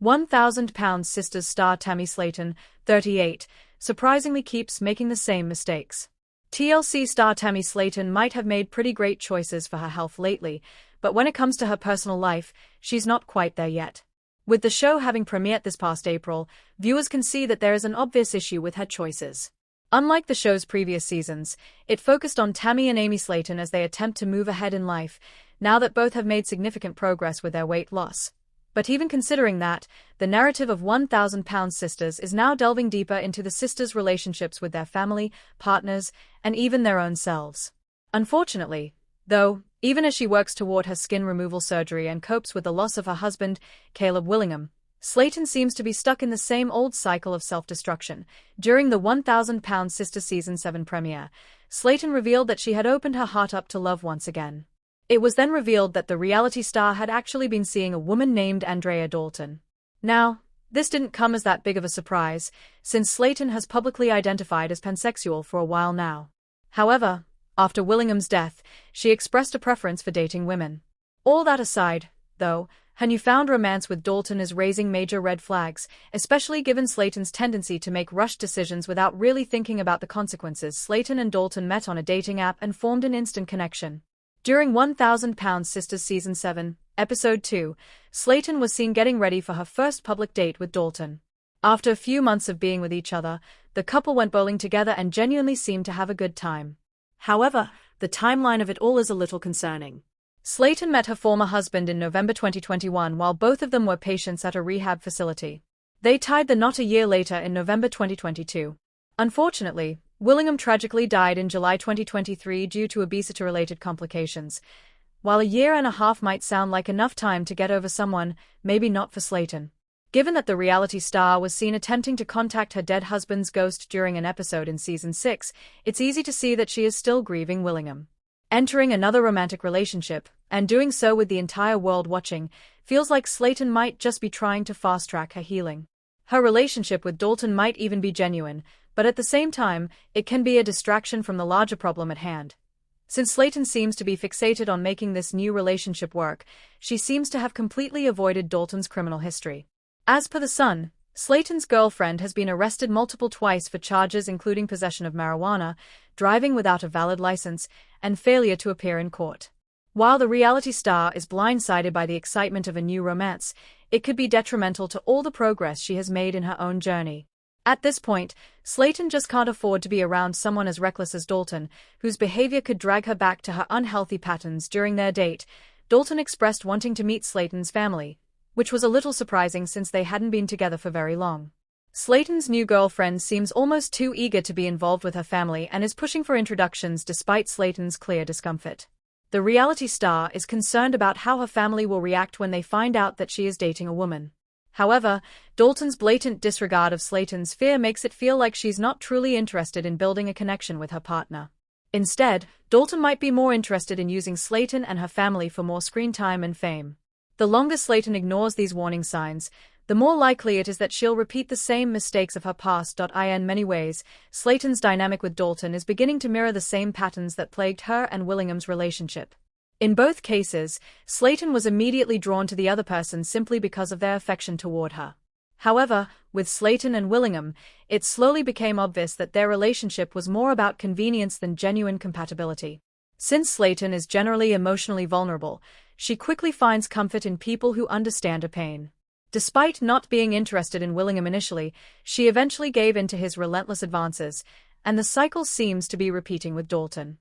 £1,000 Sisters star Tammy Slaton, 38, surprisingly keeps making the same mistakes. TLC star Tammy Slaton might have made pretty great choices for her health lately, but when it comes to her personal life, she's not quite there yet. With the show having premiered this past April, viewers can see that there is an obvious issue with her choices. Unlike the show's previous seasons, it focused on Tammy and Amy Slaton as they attempt to move ahead in life, now that both have made significant progress with their weight loss. But even considering that, the narrative of £1,000 Sisters is now delving deeper into the sisters' relationships with their family, partners, and even their own selves. Unfortunately, though, even as she works toward her skin removal surgery and copes with the loss of her husband, Caleb Willingham, Slaton seems to be stuck in the same old cycle of self-destruction. During the £1,000 Sisters Season 7 premiere, Slaton revealed that she had opened her heart up to love once again. It was then revealed that the reality star had actually been seeing a woman named Andrea Dalton. Now, this didn't come as that big of a surprise, since Slaton has publicly identified as pansexual for a while now. However, after Willingham's death, she expressed a preference for dating women. All that aside, though, her newfound romance with Dalton is raising major red flags, especially given Slaton's tendency to make rushed decisions without really thinking about the consequences. Slaton and Dalton met on a dating app and formed an instant connection. During £1,000 Sisters Season 7, Episode 2, Slaton was seen getting ready for her first public date with Dalton. After a few months of being with each other, the couple went bowling together and genuinely seemed to have a good time. However, the timeline of it all is a little concerning. Slaton met her former husband in November 2021 while both of them were patients at a rehab facility. They tied the knot a year later in November 2022. Unfortunately, Willingham tragically died in July 2023 due to obesity-related complications. While a year and a half might sound like enough time to get over someone, maybe not for Slaton. Given that the reality star was seen attempting to contact her dead husband's ghost during an episode in Season 6, it's easy to see that she is still grieving Willingham. Entering another romantic relationship, and doing so with the entire world watching, feels like Slaton might just be trying to fast-track her healing. Her relationship with Dalton might even be genuine, but at the same time, it can be a distraction from the larger problem at hand. Since Slaton seems to be fixated on making this new relationship work, she seems to have completely avoided Dalton's criminal history. As per The Sun, Slaton's girlfriend has been arrested twice for charges including possession of marijuana, driving without a valid license, and failure to appear in court. While the reality star is blindsided by the excitement of a new romance, it could be detrimental to all the progress she has made in her own journey. At this point, Slaton just can't afford to be around someone as reckless as Dalton, whose behavior could drag her back to her unhealthy patterns. During their date, Dalton expressed wanting to meet Slaton's family, which was a little surprising since they hadn't been together for very long. Slaton's new girlfriend seems almost too eager to be involved with her family and is pushing for introductions despite Slaton's clear discomfort. The reality star is concerned about how her family will react when they find out that she is dating a woman. However, Dalton's blatant disregard of Slaton's fear makes it feel like she's not truly interested in building a connection with her partner. Instead, Dalton might be more interested in using Slaton and her family for more screen time and fame. The longer Slaton ignores these warning signs, the more likely it is that she'll repeat the same mistakes of her past. In many ways, Slaton's dynamic with Dalton is beginning to mirror the same patterns that plagued her and Willingham's relationship. In both cases, Slaton was immediately drawn to the other person simply because of their affection toward her. However, with Slaton and Willingham, it slowly became obvious that their relationship was more about convenience than genuine compatibility. Since Slaton is generally emotionally vulnerable, she quickly finds comfort in people who understand her pain. Despite not being interested in Willingham initially, she eventually gave in to his relentless advances, and the cycle seems to be repeating with Dalton.